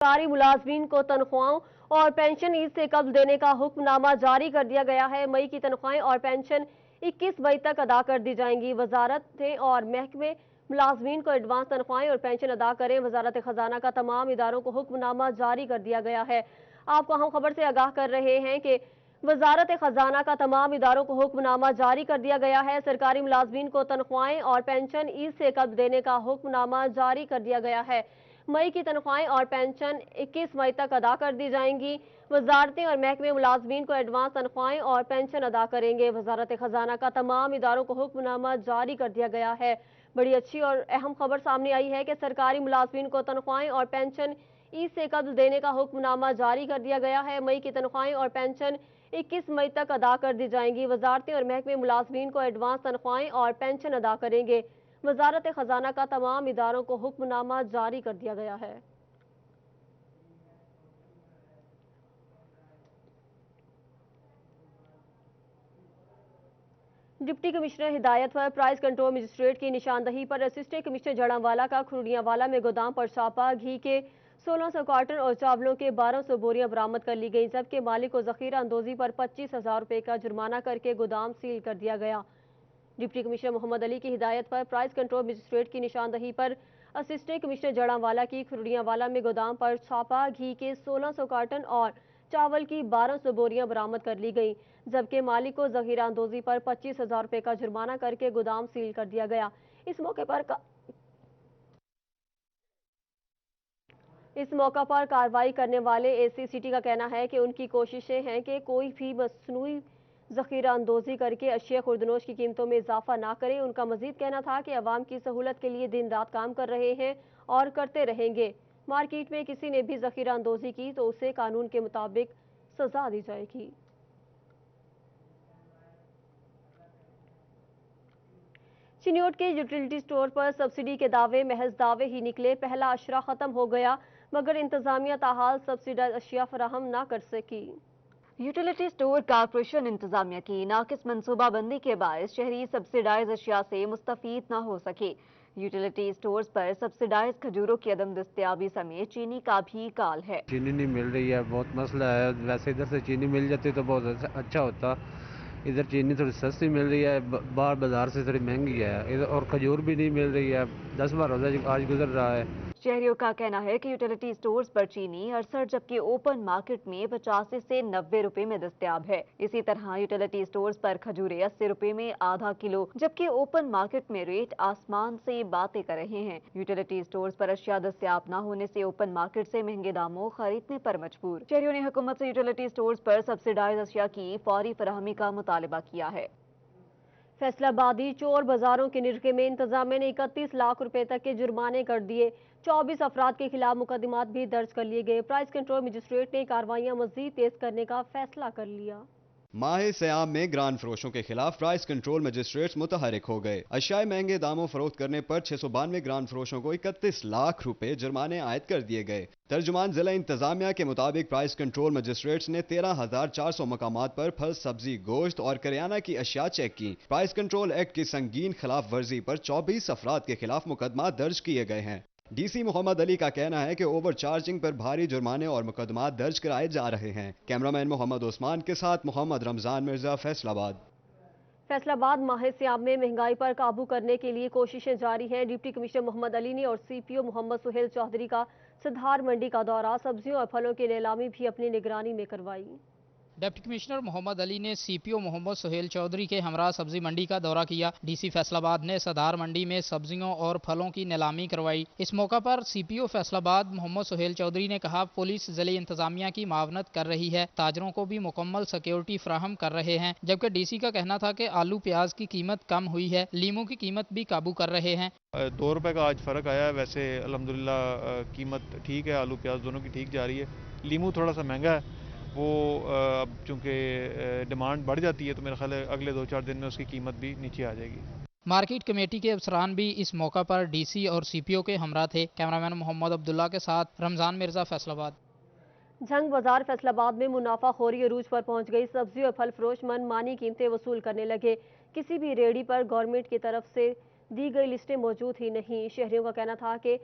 सरकारी मुलाजमीन को तनख्वाहों और पेंशन ईद से कब्ल देने का हुक्मनामा जारी कर दिया गया है। मई की तनख्वाहें और पेंशन 21 मई तक अदा कर दी जाएंगी। वजारतें और महकमे मुलाजमीन को एडवांस तनख्वाहें और पेंशन अदा करें। वजारत खजाना का तमाम इदारों को हुक्मनामा जारी कर दिया गया है। आपको अहम खबर से आगाह कर रहे हैं कि वजारत खजाना का तमाम इदारों को हुक्मनामा जारी कर दिया गया है। सरकारी मुलाजमीन को तनख्वाहें और पेंशन ईद से कब्ल देने का हुक्मनामा जारी कर दिया गया है। मई की तनख्वाहें और पेंशन 21 मई तक अदा कर दी जाएंगी। वजारतें और महकमे मुलाजमीन को एडवांस तनख्वाहें और पेंशन अदा करेंगे। वजारत खजाना का तमाम इदारों को हुक्मनामा जारी कर दिया गया है। बड़ी अच्छी और अहम खबर सामने आई है कि सरकारी मुलाजमीन को तनख्वाहें और पेंशन ईद से कब्ल देने का हुक्मनामा जारी कर दिया गया है। मई की तनख्वाहें और पेंशन 21 मई तक अदा कर दी जाएंगी। वजारतें और महकमे मुलाजमीन को एडवांस तनख्वाहें और पेंशन अदा करेंगे। वजारत खजाना का तमाम इदारों को हुक्मनामा जारी कर दिया गया है। डिप्टी कमिश्नर हिदायत पर प्राइस कंट्रोल मजिस्ट्रेट की निशानदही पर असिस्टेंट कमिश्नर जड़ांवाला का खुरड़ियावाला में गोदाम पर छापा। घी के 1600 कार्टन और चावलों के 1200 बोरियां बरामद कर ली गई, जबकि मालिक को जखीरा अंदोजी पर 25,000 रुपए का जुर्माना करके गोदाम सील कर दिया गया। डिप्टी कमिश्नर मोहम्मद अली की हिदायत पर प्राइस कंट्रोल मजिस्ट्रेट की निशानदही पर असिस्टेंट कमिश्नर जड़ांवाला की खुरड़ियावाला में गोदाम पर छापा। घी के 1600 कार्टन और चावल की 1200 बोरियां बरामद कर ली गई, जबकि मालिक को जखीरा अंदोजी पर 25,000 रुपए का जुर्माना करके गोदाम सील कर दिया गया। इस मौका पर कार्रवाई करने वाले ACCT का कहना है कि उनकी कोशिशें हैं कि कोई भी मसनूई जखीरा अंदोजी करके अशिया खुर्दनोश की कीमतों में इजाफा ना करें। उनका मजीद कहना था कि अवाम की सहूलत के लिए दिन रात काम कर रहे हैं और करते रहेंगे। मार्केट में किसी ने भी जखीरा अंदोजी की तो उसे कानून के मुताबिक सजा दी जाएगी। चिन्योट के यूटिलिटी स्टोर पर सब्सिडी के दावे महज दावे ही निकले। पहला अशरा खत्म हो गया मगर इंतजामिया ताहाल सब्सिडाइज अशिया फराहम ना कर सकी। यूटिलिटी स्टोर कारपोरेशन इंतजामिया की नाकिस मनसूबाबंदी के बायस शहरी सब्सिडाइज अशिया से मुस्तफीद न हो सके। यूटिलिटी स्टोर्स पर सब्सिडाइज खजूरों की अदम दस्तयाबी समेत चीनी का भी काल है। चीनी नहीं मिल रही है, बहुत मसला है। वैसे इधर से चीनी मिल जाती तो बहुत अच्छा होता। इधर चीनी थोड़ी सस्ती मिल रही है, बाहर बाजार से थोड़ी महंगी है इधर, और खजूर भी नहीं मिल रही है। 10 बार रोजा आज गुजर रहा है। शहरियों का कहना है कि यूटिलिटी स्टोर्स पर चीनी 68 जबकि ओपन मार्केट में 85 से 90 रुपए में दस्तयाब है। इसी तरह यूटिलिटी स्टोर्स पर खजूरें 80 रुपए में आधा किलो, जबकि ओपन मार्केट में रेट आसमान से बातें कर रहे हैं। यूटिलिटी स्टोर्स पर अशिया दस्तयाब न होने से ओपन मार्केट से महंगे दामों खरीदने पर मजबूर। शहरियों ने हुकूमत से यूटिलिटी स्टोर्स पर सब्सिडाइज अशिया की फौरी फराहमी का मुतालबा किया है। फैसलाबादी चोर बाजारों के निरखे में इंतजामिया ने 31 लाख रुपए तक के जुर्माने कर दिए। 24 अफराद के खिलाफ मुकदमात भी दर्ज कर लिए गए। प्राइस कंट्रोल मजिस्ट्रेट ने कार्रवाइयां मजीद तेज करने का फैसला कर लिया। माह सयाम में ग्रान फरोशों के खिलाफ प्राइस कंट्रोल मजिस्ट्रेट्स मुतहरिक हो गए। अशियाए महंगे दामों फरोख्त करने पर 692 ग्रान फरोशों को 31 लाख रुपए जुर्माने आयद कर दिए गए। तर्जुमान जिला इंतजामिया के मुताबिक प्राइस कंट्रोल मजिस्ट्रेट्स ने 13,400 मकामात पर फल, सब्जी, गोश्त और करियाना की अशिया चेक की। प्राइस कंट्रोल एक्ट की संगीन खिलाफ वर्जी पर 24 अफराद के खिलाफ मुकदमा दर्ज किए गए हैं। DC मोहम्मद अली का कहना है कि ओवर चार्जिंग पर भारी जुर्माने और मुकदमात दर्ज कराए जा रहे हैं। कैमरामैन मोहम्मद उस्मान के साथ मोहम्मद रमजान मिर्जा, फैसलाबाद। फैसलाबाद माह सियाम में महंगाई पर काबू करने के लिए कोशिशें जारी हैं। डिप्टी कमिश्नर मोहम्मद अली ने और CPO मोहम्मद सुहेल चौधरी का सधार मंडी का दौरा, सब्जियों और फलों की नीलामी भी अपनी निगरानी में करवाई। डिप्टी कमिश्नर मोहम्मद अली ने CPO मोहम्मद सुहेल चौधरी के हमरा सब्जी मंडी का दौरा किया। DC फैसलाबाद ने सदार मंडी में सब्जियों और फलों की नीलामी करवाई। इस मौका पर CPO फैसलाबाद मोहम्मद सुहेल चौधरी ने कहा, पुलिस जिले इंतजामिया की मावनत कर रही है, ताजरों को भी मुकम्मल सिक्योरिटी फ्राहम कर रहे हैं। जबकि DC का कहना था कि आलू प्याज की कीमत कम हुई है, लीमू की कीमत भी काबू कर रहे हैं। 2 रुपए का आज फर्क आया है। वैसे अल्हम्दुलिल्लाह कीमत ठीक है, आलू प्याज दोनों की ठीक जा रही है। लीमू थोड़ा सा महंगा है, वो अब चूंकि डिमांड बढ़ जाती है तो मेरा ख्याल है अगले 2-4 दिन में उसकी कीमत भी नीचे आ जाएगी। मार्केट कमेटी के अफसरान भी इस मौका पर DC और CPO के हमरा थे। कैमरामैन मोहम्मद अब्दुल्ला के साथ रमजान मिर्जा, फैसलाबाद। झंग बाजार फैसलाबाद में मुनाफाखोरी अरूज पर पहुंच गई। सब्जी और फल फरोश मनमानी कीमतें वसूल करने लगे। किसी भी रेडी पर गवर्नमेंट की तरफ से दी गई लिस्टें मौजूद ही नहीं। शहरियों का कहना था कि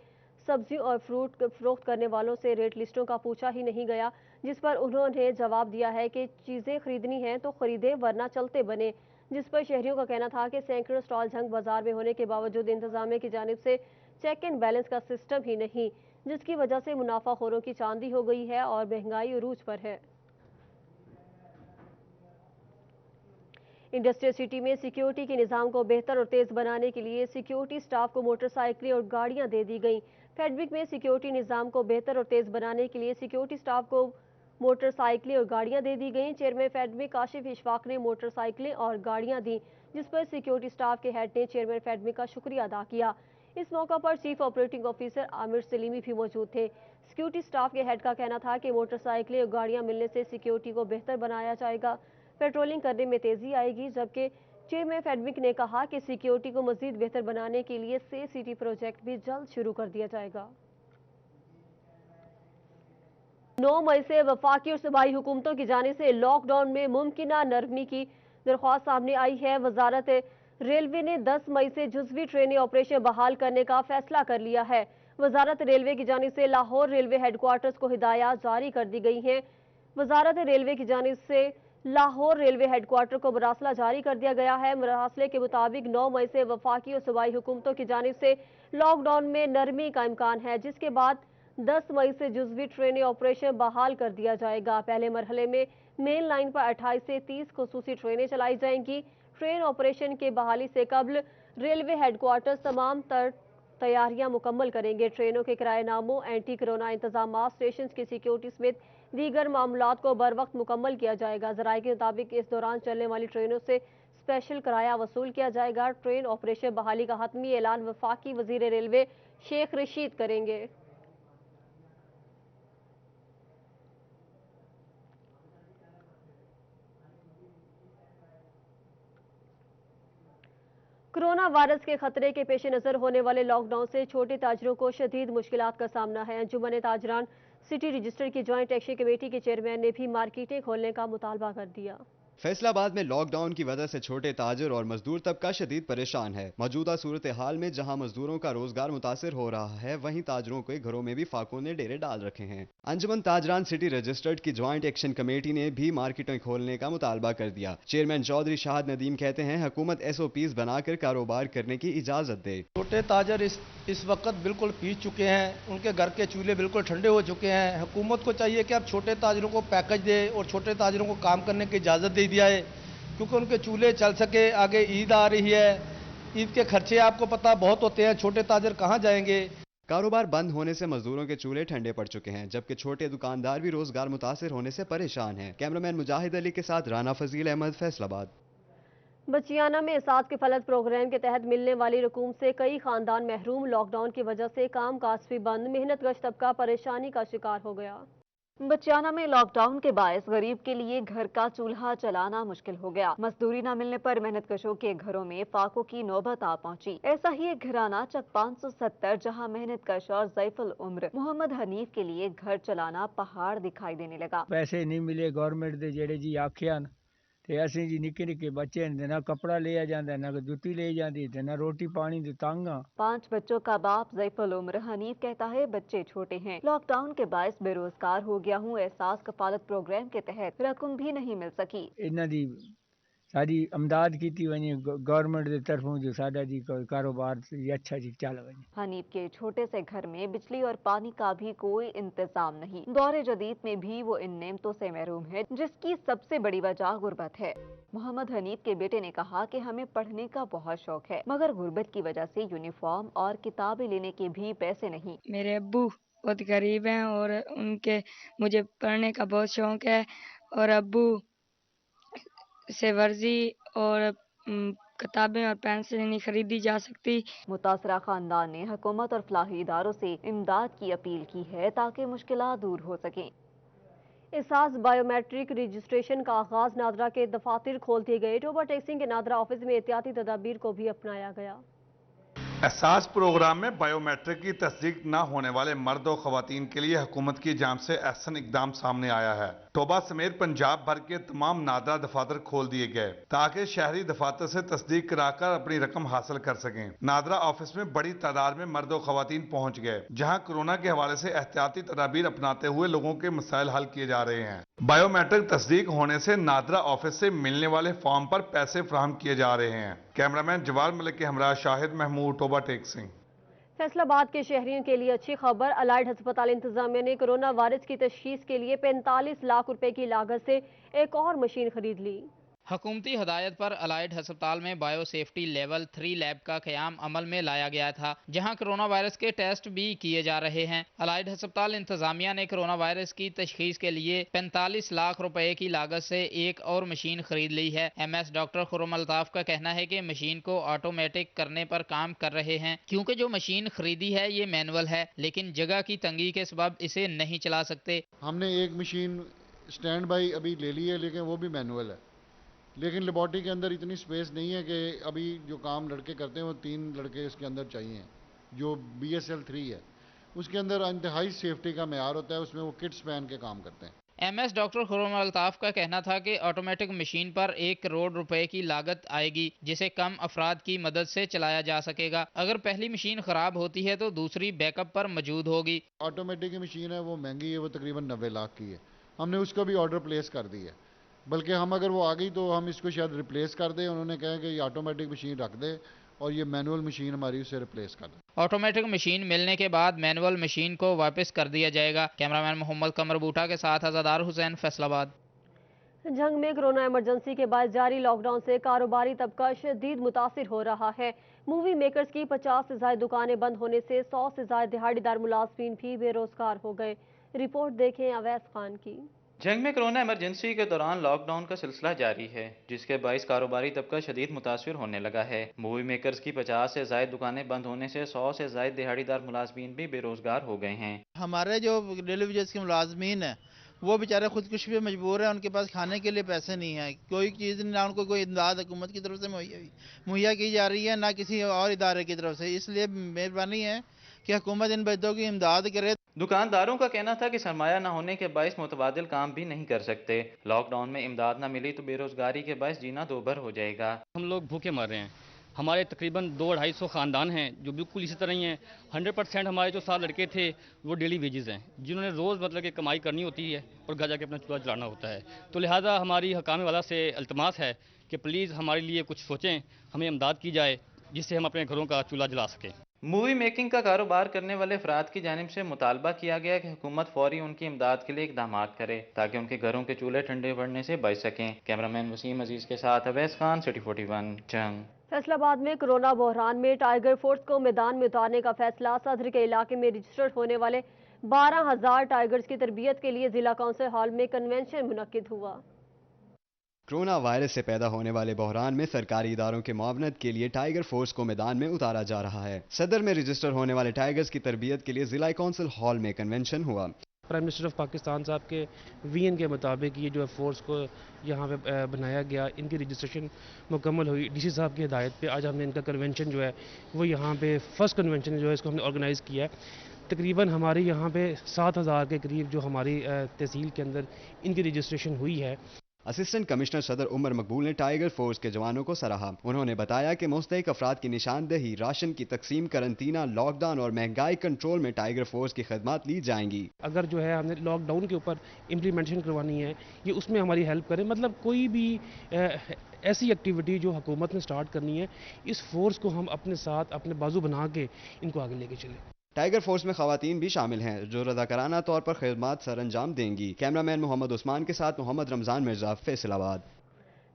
सब्जी और फ्रूट फरोख्त करने वालों से रेट लिस्टों का पूछा ही नहीं गया, जिस पर उन्होंने जवाब दिया है कि चीज़ें खरीदनी हैं तो खरीदें वरना चलते बने। जिस पर शहरियों का कहना था कि सैकड़ों स्टॉल झंग बाजार में होने के बावजूद इंतजामिया की जानिब से चेक एंड बैलेंस का सिस्टम ही नहीं, जिसकी वजह से मुनाफाखोरों की चांदी हो गई है और महंगाई उरूज पर है। इंडस्ट्रियल सिटी में सिक्योरिटी के निज़ाम को बेहतर और तेज़ बनाने के लिए सिक्योरिटी स्टाफ को मोटरसाइकिलें और गाड़ियां दे दी गईं। फेडविक में सिक्योरिटी निज़ाम को बेहतर और तेज़ बनाने के लिए सिक्योरिटी स्टाफ को मोटरसाइकिलें और गाड़ियां दे दी गईं। चेयरमैन फेडविक काशिफ इशफाक ने मोटरसाइकिलें और गाड़ियां दी, जिस पर सिक्योरिटी स्टाफ के हेड ने चेयरमैन फेडविक का शुक्रिया अदा किया। इस मौका पर chief operating officer Aamir Salimi भी मौजूद थे। सिक्योरिटी स्टाफ के हेड का कहना था कि मोटरसाइकिलें और गाड़ियां मिलने से सिक्योरिटी को बेहतर बनाया जाएगा, पेट्रोलिंग करने में तेजी आएगी। जबकि चेयरमैन फेडविक ने कहा कि सिक्योरिटी को मजीद बेहतर बनाने के लिए सेफ सिटी प्रोजेक्ट भी जल्द शुरू कर दिया जाएगा। 9 मई से वफाकी और सूबाई हुकूमतों की जानिब से लॉकडाउन में मुमकिना नरमी की दरख्वास्त सामने आई है। वजारत रेलवे ने 10 मई से जुज़वी ट्रेनें ऑपरेशन बहाल करने का फैसला कर लिया है। वजारत रेलवे की जानिब से लाहौर रेलवे हेडक्वार्टर्स को हिदायत जारी कर दी गई हैं। वजारत रेलवे की जानिब से लाहौर रेलवे हेडक्वार्टर को मरासला जारी कर दिया गया है। मरासले के मुताबिक 9 मई से वफाकी और सूबाई हुकूमतों की जानिब से लॉकडाउन में नरमी का इम्कान है, जिसके बाद 10 मई से जुज़वी ट्रेनें ऑपरेशन बहाल कर दिया जाएगा। पहले मरहले में मेन लाइन पर 28 से 30 खुसूसी ट्रेनें चलाई जाएंगी। ट्रेन ऑपरेशन के बहाली से कबल रेलवे हेडक्वार्टर तमाम तैयारियां मुकम्मल करेंगे। ट्रेनों के किराएनामों, एंटी कोरोना इंतजाम, स्टेशन की सिक्योरिटी समेत दीगर मामलात को बर वक्त मुकम्मल किया जाएगा। ज़राए के मुताबिक इस दौरान चलने वाली ट्रेनों से स्पेशल किराया वसूल किया जाएगा। ट्रेन ऑपरेशन बहाली का हतमी ऐलान वफाकी वजीर रेलवे शेख रशीद करेंगे। कोरोना वायरस के खतरे के पेश नज़र होने वाले लॉकडाउन से छोटे ताजरों को शदीद मुश्किलात का सामना है। अंजुमन ताजरान सिटी रजिस्टर की ज्वाइंट एक्शन कमेटी के चेयरमैन ने भी मार्केटें खोलने का मुतालबा कर दिया। फैसलाबाद में लॉकडाउन की वजह से छोटे ताजर और मजदूर तबका शदीद परेशान है। मौजूदा सूरत हाल में जहां मजदूरों का रोजगार मुतासर हो रहा है, वहीं ताजरों के घरों में भी फाकों ने डेरे डाल रखे हैं। अंजुमन ताजरान सिटी रजिस्टर्ड की ज्वाइंट एक्शन कमेटी ने भी मार्केटें खोलने का मुतालबा कर दिया। चेयरमैन चौधरी शाहद नदीम कहते हैं, हुकूमत SOPs बनाकर कारोबार करने की इजाजत दे। छोटे ताजर इस वक्त बिल्कुल पीस चुके हैं, उनके घर के चूल्हे बिल्कुल ठंडे हो चुके हैं। हुकूमत को चाहिए कि अब छोटे ताजरों को पैकेज दे और छोटे ताजरों को काम करने की इजाज़त दे दिया है, क्योंकि उनके चूल्हे चल सके। आगे ईद आ रही है, ईद के खर्चे आपको पता बहुत होते हैं, छोटे ताजर कहाँ जाएंगे। कारोबार बंद होने से मजदूरों के चूल्हे ठंडे पड़ चुके हैं, जबकि छोटे दुकानदार भी रोजगार मुतासर होने से परेशान हैं। कैमरामैन मुजाहिद अली के साथ राना फजील अहमद, फैसलाबाद। बचियाना में साथ के फलत प्रोग्राम के तहत मिलने वाली रकूम से कई खानदान महरूम। लॉकडाउन की वजह से काम काज भी बंद, मेहनत कश तबका परेशानी का शिकार हो गया। बचियाना में लॉकडाउन के बायस गरीब के लिए घर का चूल्हा चलाना मुश्किल हो गया। मजदूरी न मिलने पर मेहनत कशों के घरों में फाकों की नौबत आ पहुंची। ऐसा ही एक घराना चक 570 जहां मेहनत कश और ज़ईफुल उम्र मोहम्मद हनीफ के लिए घर चलाना पहाड़ दिखाई देने लगा। पैसे नहीं मिले गवर्नमेंट दे जेड़े जी आखिया ते असीं जी निक्के निक्के बच्चे ने ना कपड़ा लिया जाता, ना जुत्ती ले जाती, ना रोटी पानी दे तंग। 5 बच्चों का बाप ज़ईफुल उम्र हनीफ कहता है, बच्चे छोटे हैं, लॉकडाउन के बायस बेरोजगार हो गया हूँ। एहसास कफालत प्रोग्राम के तहत रकम भी नहीं मिल सकी। इन्हां दी सारी अमदाद की वने गवर्नमेंट की तरफों जो साडा जी कारोबार अच्छा जी चल वने। हनीफ के छोटे से घर में बिजली और पानी का भी कोई इंतजाम नहीं। दौरे जदीद में भी वो इन नेमतों से महरूम है, जिसकी सबसे बड़ी वजह गुर्बत है। मोहम्मद हनीफ के बेटे ने कहा कि हमें पढ़ने का बहुत शौक है, मगर गुर्बत की वजह से यूनिफॉर्म और किताबें लेने के भी पैसे नहीं। मेरे अब्बू बहुत गरीब हैं और उनके मुझे पढ़ने का बहुत शौक है और अब्बू से वर्जी और किताबें और पेंसिल नहीं खरीदी जा सकती। मुतासरा खानदान ने हुकूमत और फलाही इदारों से इमदाद की अपील की है ताकि मुश्किलात दूर हो सकें। एहसास बायोमेट्रिक रजिस्ट्रेशन का आगाज, नादरा के दफातर खोल दिए गए। टोबा टैक्सिंग के नादरा ऑफिस में एहतियाती तदाबीर को भी अपनाया गया। एहसास प्रोग्राम में बायोमेट्रिक की तस्दीक न होने वाले मर्द और खवातीन के लिए हुकूमत की जानिब से अहसन इकदाम सामने आया है। टोबा समेत पंजाब भर के तमाम नादरा दफातर खोल दिए गए ताकि शहरी दफातर से तस्दीक कराकर अपनी रकम हासिल कर सकें। नादरा ऑफिस में बड़ी तादाद में मर्द और खवातीन पहुंच गए, जहां कोरोना के हवाले से एहतियाती तदाबीर अपनाते हुए लोगों के मसाइल हल किए जा रहे हैं। बायोमेट्रिक तस्दीक होने से नादरा ऑफिस से मिलने वाले फॉर्म पर पैसे फराहम किए जा रहे हैं। कैमरामैन जवाल मलिक के हमरा शाहिद महमूद, टोबा टेक सिंह। फैसलाबाद के शहरियों के लिए अच्छी खबर। अलाइड हस्पताल इंतजामिया ने कोरोना वायरस की तशखीस के लिए 45 लाख रुपए की लागत से एक और मशीन खरीद ली। हुकूमती हदायत पर अलाइड हस्पताल में बायो सेफ्टी लेवल 3 लैब का क़याम अमल में लाया गया था, जहां कोरोना वायरस के टेस्ट भी किए जा रहे हैं। अलाइड हस्पताल इंतजामिया ने कोरोना वायरस की तशखीस के लिए 45 लाख रुपए की लागत से एक और मशीन खरीद ली है। MS डॉक्टर खुर्रम अल्ताफ का कहना है कि मशीन को ऑटोमेटिक करने पर काम कर रहे हैं, क्योंकि जो मशीन खरीदी है ये मैनुअल है, लेकिन जगह की तंगी के सबब इसे नहीं चला सकते। हमने एक मशीन स्टैंड बाई अभी ले ली है, लेकिन वो भी मैनुअल है। लेकिन लेबॉर्ट्री के अंदर इतनी स्पेस नहीं है कि अभी जो काम लड़के करते हैं वो 3 लड़के इसके अंदर चाहिए। जो BSL 3 है उसके अंदर इंतहाई सेफ्टी का मेयार होता है, उसमें वो किट्स पहन के काम करते हैं। MS डॉक्टर खुर्रम अल्ताफ का कहना था कि ऑटोमेटिक मशीन पर 1 करोड़ रुपए की लागत आएगी, जिसे कम अफराद की मदद से चलाया जा सकेगा। अगर पहली मशीन खराब होती है तो दूसरी बैकअप पर मौजूद होगी। ऑटोमेटिक की मशीन है वो महंगी है, वो तकरीबन 90 लाख की है। हमने उसका भी ऑर्डर प्लेस कर दिया है, बल्कि हम अगर वो आ गई तो हम इसको शायद रिप्लेस कर दें। उन्होंने कहा कि ये ऑटोमेटिक मशीन रख दे और ये मैनुअल मशीन हमारी उसे रिप्लेस कर दे। ऑटोमेटिक मशीन मिलने के बाद मैनुअल मशीन को वापस कर दिया जाएगा। कैमरामैन मोहम्मद कमर बूटा के साथ अज़ादार हुसैन, फैसलाबाद। जंग में कोरोना इमरजेंसी के बाद जारी लॉकडाउन से कारोबारी तबका शदीद मुतासिर हो रहा है। मूवी मेकर्स की 50 से ज्यादा दुकानें बंद होने से 100 से ज्यादा दिहाड़ीदार मुलाजमीन भी बेरोजगार हो गए। रिपोर्ट देखें अवैस खान की। जंग में कोरोना इमरजेंसी के दौरान लॉकडाउन का सिलसिला जारी है, जिसके बाइस कारोबारी तबका शदीद मुतासिर होने लगा है। मूवी मेकर्स की 50 से ज्यादा दुकानें बंद होने से 100 से ज्यादा दिहाड़ीदार मुलाजमीन भी बेरोजगार हो गए हैं। हमारे जो डेली वेजेस के मुलाजमीन हैं वो बेचारे खुदकुशी पे मजबूर हैं, उनके पास खाने के लिए पैसे नहीं है, कोई चीज़ ना उनको कोई इमदाद हुकूमत की तरफ से मुहैया की जा रही है, ना किसी और इदारे की तरफ से। इसलिए मेहरबानी है कि हुकूमत इन बच्चों की इमदाद करे। दुकानदारों का कहना था कि सरमाया न होने के बायस मुतबादिल काम भी नहीं कर सकते। लॉकडाउन में इमदाद न मिली तो बेरोजगारी के बायस जीना दोभर हो जाएगा। हम लोग भूखे मर रहे हैं। हमारे तकरीबन 200-250 ख़ानदान हैं जो बिल्कुल इसी तरह ही हैं। 100% हमारे जो 7 लड़के थे वो डेली वेजेस हैं, जिन्होंने रोज़ मतलब कि कमाई करनी होती है और घर जाके अपना चूल्हा जलाना होता है। तो लिहाजा हमारी हकाम वाला से अल्तमास है कि प्लीज़ हमारे लिए कुछ सोचें, हमें इमदाद की जाए जिससे हम अपने घरों का चूल्हा जला सकें। मूवी मेकिंग का कारोबार करने वाले अफराद की जानिब से मुतालबा किया गया कि हुकूमत फौरी उनकी इमदाद के लिए इकदाम करे ताकि उनके घरों के चूल्हे ठंडे पड़ने से बच सकें। कैमरामैन वसीम अजीज के साथ अवैस खान, सिटी 41 जंग। फैसलाबाद में कोरोना बहरान में टाइगर फोर्स को मैदान में उतारने का फैसला। सदर के इलाके में रजिस्टर्ड होने वाले 12,000 टाइगर्स की तरबियत के लिए जिला काउंसिल हॉल में कन्वेंशन मुनक्किद हुआ। कोरोना वायरस से पैदा होने वाले बहरान में सरकारी इदारों के मुआवनत के लिए टाइगर फोर्स को मैदान में उतारा जा रहा है। सदर में रजिस्टर होने वाले टाइगर्स की तरबियत के लिए जिला काउंसिल हॉल में कन्वेंशन हुआ। प्राइम मिनिस्टर ऑफ पाकिस्तान साहब के VN के मुताबिक ये जो है फोर्स को यहाँ पे बनाया गया, इनकी रजिस्ट्रेशन मुकम्मल हुई। DC साहब की हिदायत पे आज हमने इनका कन्वेंशन जो है वो यहाँ पे फर्स्ट कन्वेंशन जो है इसको हमने ऑर्गेनाइज़ किया है। तकरीबन हमारे यहाँ पे 7,000 के करीब जो हमारी तहसील के अंदर इनकी रजिस्ट्रेशन हुई है। असिस्टेंट कमिश्नर सदर उमर मकबूल ने टाइगर फोर्स के जवानों को सराहा। उन्होंने बताया कि मुस्तहिक अफराद की निशानदेही, राशन की तकसीम, करंतना, लॉकडाउन और महंगाई कंट्रोल में टाइगर फोर्स की खदमात ली जाएंगी। अगर जो है हमने लॉकडाउन के ऊपर इम्प्लीमेंटेशन करवानी है, ये उसमें हमारी हेल्प करें। मतलब कोई भी ऐसी एक्टिविटी जो हुकूमत ने स्टार्ट करनी है, इस फोर्स को हम अपने साथ अपने बाजू बना के इनको आगे लेके चलें। टाइगर फोर्स में खवातीन भी शामिल हैं जो रज़ाकाराना तौर पर खिदमत सर अंजाम देंगी। कैमरामैन मोहम्मद उस्मान के साथ मोहम्मद रमजान मिर्जा, फैसलाबाद।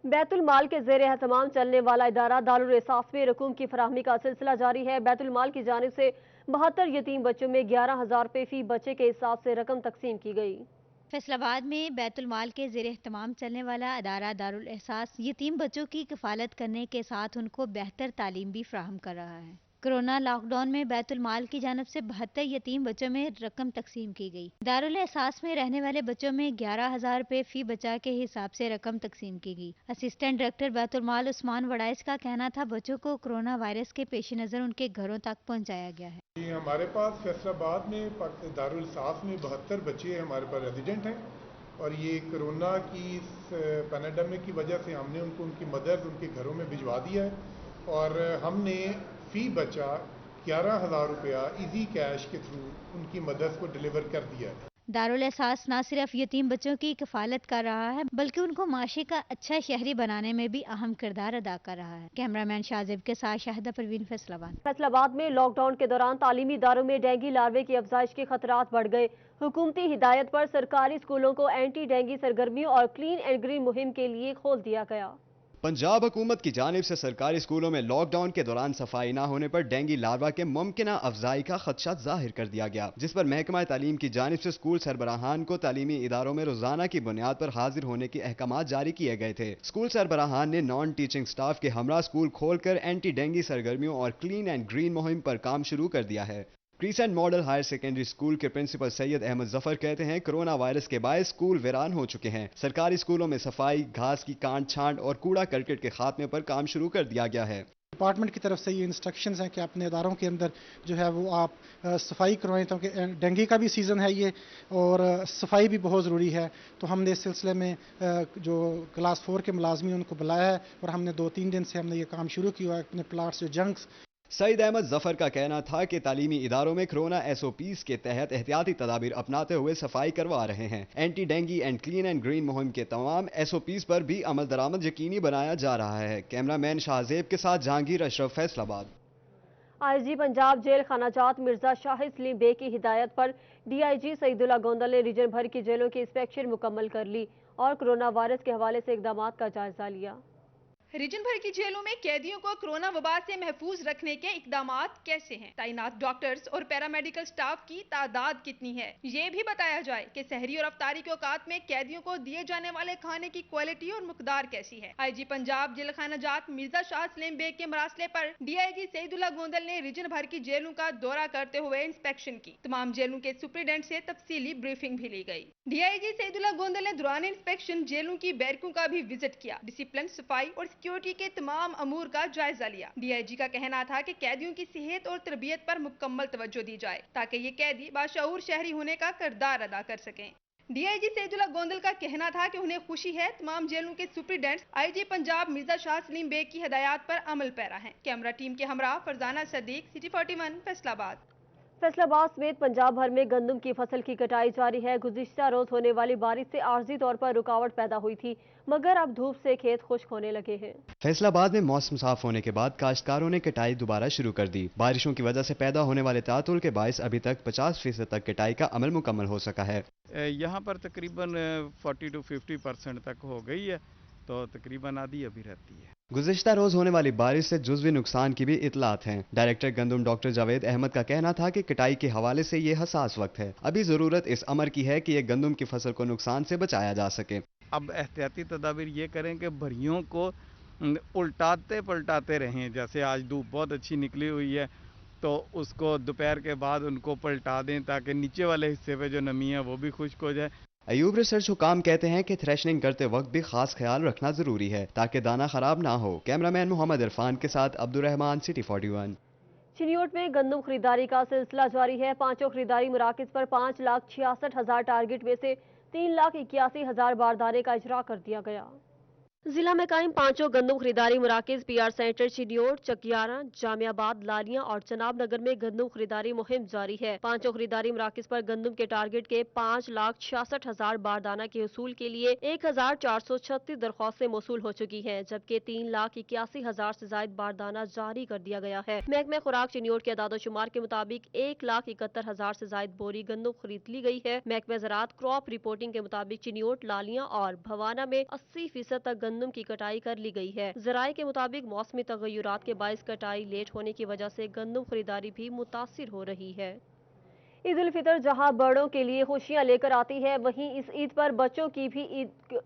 बैतुल माल के ज़ेर एहतमाम चलने वाला इदारा दारुल एहसास में रकूम की फराहमी का सिलसिला जारी है। बैतुल माल की जानिब से 72 यतीम बच्चों में 11,000 रुपये फी बच्चे के हिसाब से रकम तकसीम की गई। फैसलाबाद में बैतुल माल के ज़ेर एहतमाम चलने वाला अदारा दारुल एहसास यतीम बच्चों की किफ़ालत करने के साथ उनको बेहतर तालीम भी फ्राहम कर रहा है। कोरोना लॉकडाउन में बैतुल माल की जानब से 72 यतीम बच्चों में रकम तकसीम की गई। दारुल एहसास में रहने वाले बच्चों में 11,000 रुपए फी बच्चा के हिसाब से रकम तकसीम की गई। असिस्टेंट डायरेक्टर बैतुल माल उस्मान वड़ाइस का कहना था बच्चों को कोरोना वायरस के पेश नज़र उनके घरों तक पहुँचाया गया है। हमारे पास फैसलाबाद में दारुल एहसास में 72 बच्चे हमारे पास रेजिडेंट हैं और ये कोरोना की पैंडेमिक की वजह से हमने उनको उनकी मदर्स उनके घरों में भिजवा दिया है और हमने फी बचा 11,000 रुपया इजी कैश के थ्रू उनकी मदर्स को डिलीवर कर दिया है। दारुल एहसास न सिर्फ यतीम बच्चों की किफालत कर रहा है बल्कि उनको माशी का अच्छा शहरी बनाने में भी अहम किरदार अदा कर रहा है। कैमरामैन शाजिब के साथ शाहिदा परवीन, फैसलाबाद। फैसलाबाद में लॉकडाउन के दौरान तालीमी इदारों में डेंगू लार्वे की अफजाइश के खतरात बढ़ गए। हुकूमती हिदायत पर सरकारी स्कूलों को एंटी डेंगू सरगर्मियों और क्लीन एंड ग्रीन मुहिम के लिए खोल दिया गया। पंजाब हुकूमत की जानिब से सरकारी स्कूलों में लॉकडाउन के दौरान सफाई न होने पर डेंगू लार्वा के मुमकिना अफजाई का खदशा जाहिर कर दिया गया, जिस पर महकमा तालीम की जानिब से स्कूल सरबराहान को तालीमी इदारों में रोजाना की बुनियाद पर हाजिर होने के अहकाम जारी किए गए थे। स्कूल सरबराहान ने नॉन टीचिंग स्टाफ के हमरा स्कूल खोलकर एंटी डेंगू सरगर्मियों और क्लीन एंड ग्रीन मुहिम पर काम शुरू कर दिया है। Crescent model higher secondary school के प्रिंसिपल सैयद अहमद जफर कहते हैं कोरोना वायरस के बायस स्कूल वीरान हो चुके हैं। सरकारी स्कूलों में सफाई, घास की काट छांट और कूड़ा करकट के खात्मे पर काम शुरू कर दिया गया है। डिपार्टमेंट की तरफ से ये इंस्ट्रक्शंस हैं कि अपने इदारों के अंदर जो है वो आप सफाई करवाएं, क्योंकि डेंगू का भी सीज़न है ये और सफाई भी बहुत ज़रूरी है। तो हमने इस सिलसिले में जो क्लास 4 के मुलाजमी उनको बुलाया है और हमने 2-3 दिन से हमने ये काम शुरू किया है। अपने प्लाट्स जो जंक्स सईद अहमद जफर का कहना था कि तालीमी इदारों में कोरोना SOPs के तहत एहतियाती तदाबीर अपनाते हुए सफाई करवा रहे हैं। Anti dengue and clean and green मुहिम के तमाम SOPs पर भी अमल दरामद यकीनी बनाया जा रहा है। कैमरामैन शाहजेब के साथ जहांगीर अशरफ, फैसलाबाद। IG पंजाब जेल खानाजात मिर्जा शाहिद सलीम बेग की हिदायत पर DIG सईदुल्लाह गोंदल ने रीजन भर की जेलों की इंस्पेक्शन मुकम्मल कर ली और कोरोना वायरस के हवाले से इकदामात का जायजा लिया। रीजन भर की जेलों में कैदियों को कोरोना वबा से महफूज रखने के इकदामात कैसे हैं? तैनात डॉक्टर्स और पैरामेडिकल स्टाफ की तादाद कितनी है? ये भी बताया जाए कि सहरी और अफ्तारी के औकात में कैदियों को दिए जाने वाले खाने की क्वालिटी और मुकदार कैसी है? IG पंजाब जेल खानाजात मिर्जा शाहिद सलीम बेग के मरासले पर DIG सईदुल्लाह गोंदल ने रीजन भर की जेलों का दौरा करते हुए इंस्पेक्शन की। तमाम जेलों के सुप्रीडेंट से तफसीली ब्रीफिंग भी ली गई। DIG सईदुल्लाह गोंदल ने दौरान इंस्पेक्शन जेलों की बैरकों का भी विजिट किया, डिसिप्लिन, सफाई और सिक्योरिटी के तमाम अमूर का जायजा लिया। DIG का कहना था कि कैदियों की सेहत और तरबियत पर मुकम्मल तवज्जो दी जाए ताकि ये कैदी बाशऊर शहरी होने का किरदार अदा कर सकें। DIG सईदुल्लाह गोंदल का कहना था कि उन्हें खुशी है तमाम जेलों के सुप्रीडेंट्स IG पंजाब मिर्जा शाहिद सलीम बेग की हिदायत पर अमल पैरा हैं। कैमरा टीम के हमरा फरजाना सदीक, सिटी 41, फैसलाबाद। फैसलाबाद समेत पंजाब भर में गंदम की फसल की कटाई जारी है। गुज़िश्ता रोज होने वाली बारिश से आर्जी तौर पर रुकावट पैदा हुई थी, मगर अब धूप से खेत खुश्क होने लगे हैं। फैसलाबाद में मौसम साफ होने के बाद काश्तकारों ने कटाई दोबारा शुरू कर दी। बारिशों की वजह से पैदा होने वाले तातुल के बायस अभी तक 50% तक कटाई का अमल मुकम्मल हो सका है। यहाँ पर तकरीबन 40 to 50% तक हो गई है, तो तकरीबन आधी अभी रहती है। गुज़िश्ता रोज होने वाली बारिश से जुज़वी नुकसान की भी इतलात हैं। डायरेक्टर गंदम डॉक्टर जावेद अहमद का कहना था कि कटाई के हवाले से ये हसास वक्त है। अभी ज़रूरत इस अमर की है कि ये गंदम की फसल को नुकसान से बचाया जा सके। अब एहतियाती तदाबीर ये करें कि भरियों को उल्टाते पलटाते रहें। जैसे आज धूप बहुत अच्छी निकली हुई है तो उसको दोपहर के बाद उनको पलटा दें ताकि नीचे वाले हिस्से पे जो नमी है वो भी खुश्क हो जाए। अयूब रिसर्च हुकाम कहते हैं कि थ्रेशनिंग करते वक्त भी खास ख्याल रखना जरूरी है ताकि दाना खराब ना हो। कैमरामैन मोहम्मद इरफान के साथ अब्दुर्रहमान, सिटी 41। चिनियोट में गंदम खरीदारी का सिलसिला जारी है। पांचों खरीदारी मराकज पर 5,66,000 टारगेट में से 3,81,000 बारदाने का इजरा कर दिया गया। जिला में कायम पांचों गंदम खरीदारी मराकज PR सेंटर चिनियोट, चकियारा, जामियाबाद, लालिया और चनाब नगर में गंदम खरीदारी मुहिम जारी है। पांचों खरीदारी मराकज पर गंदम के टारगेट के 5,66,000 बारदाना के उसूल के लिए 1,436 दरख्वास्तें मौसूल हो चुकी हैं, जबकि 3,81,000 से ज्यादा बारदाना जारी कर दिया गया है। महकमे खुराक चिनियोट के अदादोशुमार के मुताबिक 1,71,000 से ज्यादा बोरी गंदम खरीद ली गई है। महकमे ज़राअत क्रॉप रिपोर्टिंग के मुताबिक चिनियोट, लालिया और भवाना में 80% तक गंदम की कटाई कर ली गई है। ज़राए के मुताबिक मौसमी तगय्युरात के बाइस कटाई लेट होने की वजह से गंदम खरीदारी भी मुतासिर हो रही है। ईद उल फितर जहां बड़ों के लिए खुशियां लेकर आती है, वहीं इस ईद पर बच्चों की भी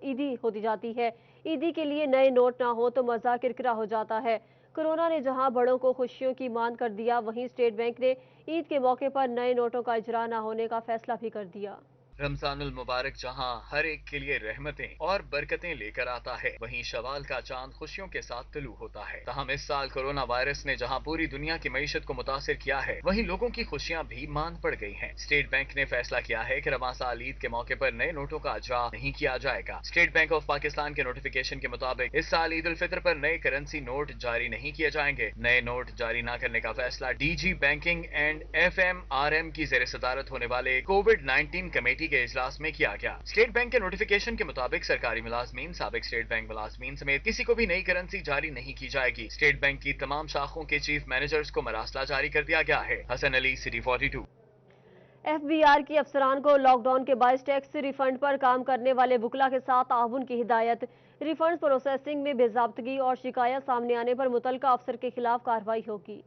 ईदी होती जाती है। ईदी के लिए नए नोट ना हो तो मजा किरकिरा हो जाता है। कोरोना ने जहां बड़ों को खुशियों की मान कर दिया, वहीं स्टेट बैंक ने ईद के मौके पर नए नोटों का इजरा न होने का फैसला भी कर दिया। रमजानुल मुबारक जहां हर एक के लिए रहमतें और बरकतें लेकर आता है, वहीं शवाल का चांद खुशियों के साथ तुलू होता है। तहम इस साल कोरोना वायरस ने जहां पूरी दुनिया की मईशत को मुतासिर किया है, वहीं लोगों की खुशियां भी मान पड़ गई हैं। स्टेट बैंक ने फैसला किया है कि रवां साल ईद के मौके पर नए नोटों का इजरा नहीं किया जाएगा। स्टेट बैंक ऑफ पाकिस्तान के नोटिफिकेशन के मुताबिक इस साल ईद उल फितर पर नए करेंसी नोट जारी नहीं किए जाएंगे। नए नोट जारी न करने का फैसला DG बैंकिंग एंड FMRM की ज़ेर सदारत होने वाले कोविड-19 कमेटी के इजलास में किया गया। स्टेट बैंक के नोटिफिकेशन के मुताबिक सरकारी मुलाजमीन, साबिक स्टेट बैंक मुलाजमीन समेत किसी को भी नई करेंसी जारी नहीं की जाएगी। स्टेट बैंक की तमाम शाखों के चीफ मैनेजर्स को मरासला जारी कर दिया गया है। हसन अली, सिटी 42। FBR की अफसरान को लॉकडाउन के बायस टैक्स रिफंड पर काम करने वाले वुकला के साथ ताउन की हिदायत। रिफंड प्रोसेसिंग में बेजाब्तगी और शिकायत सामने आने पर मुतलका अफसर के खिलाफ कार्रवाई होगी।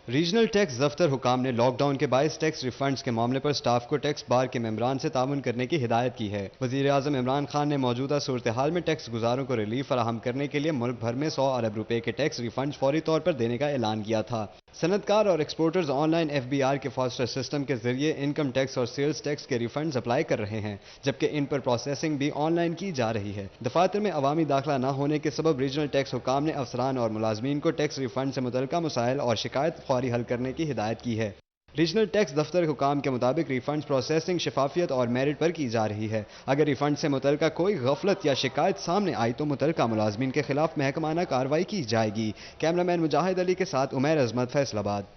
रीजनल टैक्स दफ्तर हुकाम ने लॉकडाउन के बायस टैक्स रिफंड्स के मामले पर स्टाफ को टैक्स बार के मेम्बरान से ताउन करने की हिदायत की है। वज़ीर आज़म इमरान खान ने मौजूदा सूरत हाल में टैक्स गुजारों को रिलीफ फराहम करने के लिए मुल्क भर में 100 अरब रुपए के टैक्स रिफंड्स फौरी तौर पर देने का ऐलान किया था। सनतकार और एक्सपोर्टर्स ऑनलाइन FBR के फास्टर सिस्टम के जरिए इनकम टैक्स और सेल्स टैक्स के रिफंड्स अप्लाई कर रहे हैं, जबकि इन पर प्रोसेसिंग भी ऑनलाइन की जा रही है। दफातर में अवामी दाखिला न होने के सबब रीजनल टैक्स हुकाम ने अफसरान और मुलाजमीन को टैक्स रिफंड से मुतल्लिका मसाइल और शिकायत फौरी हल करने की हिदायत की है। रीजनल टैक्स दफ्तर हुकाम के मुताबिक रिफंड्स प्रोसेसिंग शफाफियत और मेरिट पर की जा रही है। अगर रिफंड से मुतल्लिका कोई गफलत या शिकायत सामने आई तो मुतल्लिका मुलाजमीन के खिलाफ महकमाना कार्रवाई की जाएगी। कैमरामैन मुजाहिद अली के साथ उमैर अजमत, फैसलाबाद।